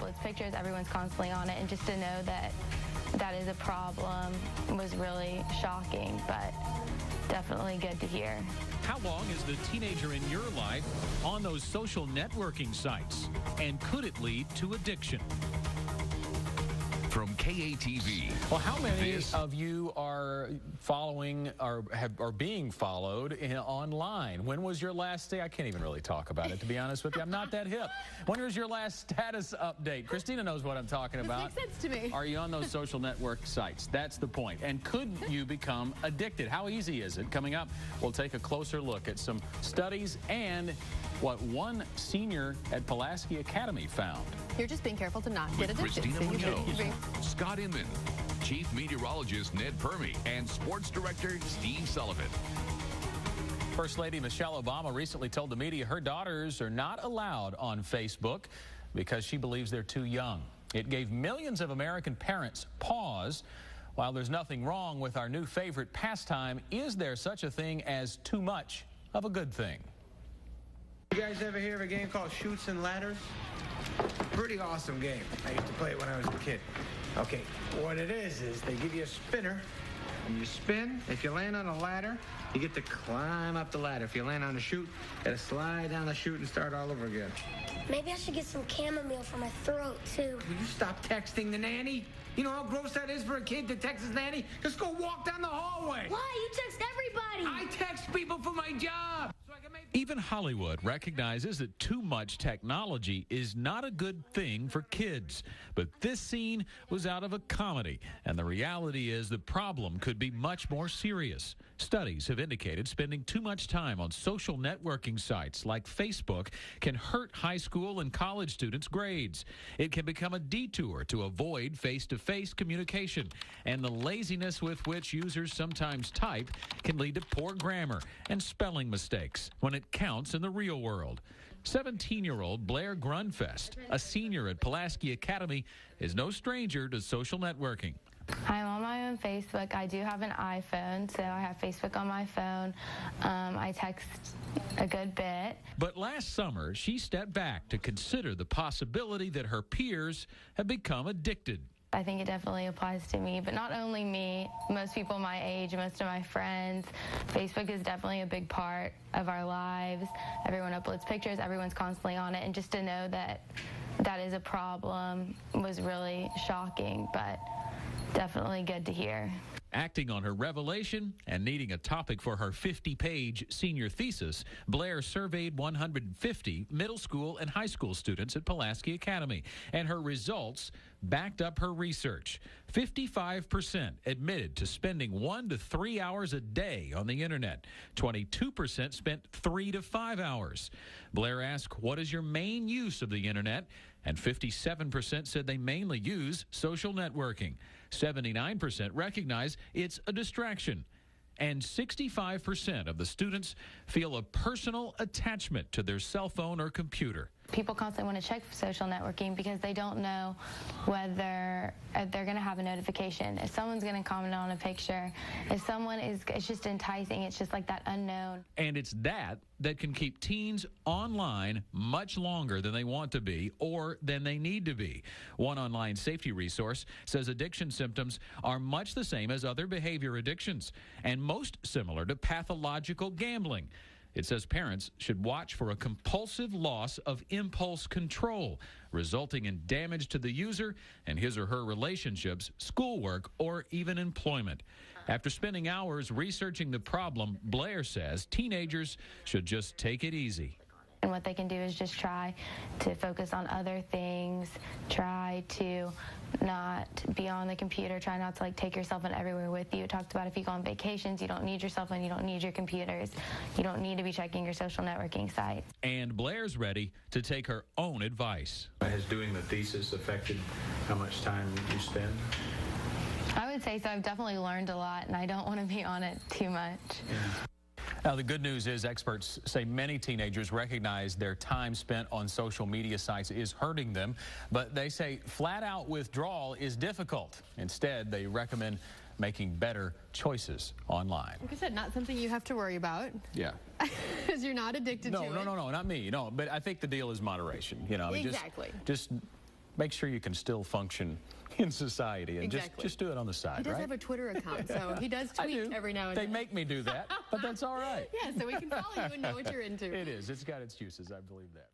uploads pictures, everyone's constantly on it, and just to know that that is a problem was really shocking, but definitely good to hear. How long is the teenager in your life on those social networking sites? And could it lead to addiction? From KATV. Well, how many of you are following or are being followed online? When was your last day? I can't even really talk about it, to be honest with you. I'm not that hip. When was your last status update? Christina knows what I'm talking about. This makes sense to me. Are you on those social network sites? That's the point. And could you become addicted? How easy is it? Coming up, we'll take a closer look at some studies and what one senior at Pulaski Academy found. You're just being careful to not get addicted. Christina Munoz, Scott Inman, Chief Meteorologist Ned Permy, and Sports Director Steve Sullivan. First Lady Michelle Obama recently told the media her daughters are not allowed on Facebook because she believes they're too young. It gave millions of American parents pause. While there's nothing wrong with our new favorite pastime, is there such a thing as too much of a good thing? You guys ever hear of a game called Chutes and Ladders? Pretty awesome game. I used to play it when I was a kid. Okay, what it is they give you a spinner, and you spin. If you land on a ladder, you get to climb up the ladder. If you land on a chute, you gotta slide down the chute and start all over again. Maybe I should get some chamomile for my throat, too. Will you stop texting the nanny? You know how gross that is for a kid to text his nanny? Just go walk down the hallway. Why? You text everybody. I text people for my job. Even Hollywood recognizes that too much technology is not a good thing for kids. But this scene was out of a comedy, and the reality is the problem could be much more serious. Studies have indicated spending too much time on social networking sites like Facebook can hurt high school and college students' grades. It can become a detour to avoid face-to-face communication, and the laziness with which users sometimes type can lead to poor grammar and spelling mistakes when it counts in the real world. 17-year-old Blair Grundfest, a senior at Pulaski Academy, is no stranger to social networking. I'm on my own Facebook. I do have an iPhone, so I have Facebook on my phone. I text a good bit. But last summer, she stepped back to consider the possibility that her peers have become addicted. I think it definitely applies to me, but not only me, most people my age, most of my friends. Facebook is definitely a big part of our lives. Everyone uploads pictures, everyone's constantly on it, and just to know that that is a problem was really shocking, but definitely good to hear. Acting on her revelation and needing a topic for her 50-page senior thesis, Blair surveyed 150 middle school and high school students at Pulaski Academy, and her results backed up her research. 55% admitted to spending 1 to 3 hours a day on the internet. 22% spent 3 to 5 hours. Blair asked, "What is your main use of the internet?" And 57% said they mainly use social networking. 79% recognize it's a distraction. And 65% of the students feel a personal attachment to their cell phone or computer. People constantly want to check social networking because they don't know whether they're going to have a notification, if someone's going to comment on a picture, if someone is, it's just enticing. It's just like that unknown. And it's that can keep teens online much longer than they want to be or than they need to be. One online safety resource says addiction symptoms are much the same as other behavior addictions and most similar to pathological gambling. It says parents should watch for a compulsive loss of impulse control, resulting in damage to the user and his or her relationships, schoolwork, or even employment. After spending hours researching the problem, Blair says teenagers should just take it easy. And what they can do is just try to focus on other things, try to not be on the computer, try not to take your cell phone everywhere with you. It talked about if you go on vacations, you don't need your cell phone, you don't need your computers, you don't need to be checking your social networking sites. And Blair's ready to take her own advice. Has doing the thesis affected how much time you spend? I would say so. I've definitely learned a lot, and I don't want to be on it too much. Yeah. Now, the good news is experts say many teenagers recognize their time spent on social media sites is hurting them, but they say flat-out withdrawal is difficult. Instead, they recommend making better choices online. Like I said, not something you have to worry about. Yeah. Because you're not addicted to it. No, not me. No, but I think the deal is moderation. You know, exactly. Just make sure you can still function in society, and just do it on the side, He does right? have a Twitter account, so he does tweet every now and then. They make me do that, but that's all right. Yeah, so we can follow you and know what you're into. It is. It's got its uses. I believe that.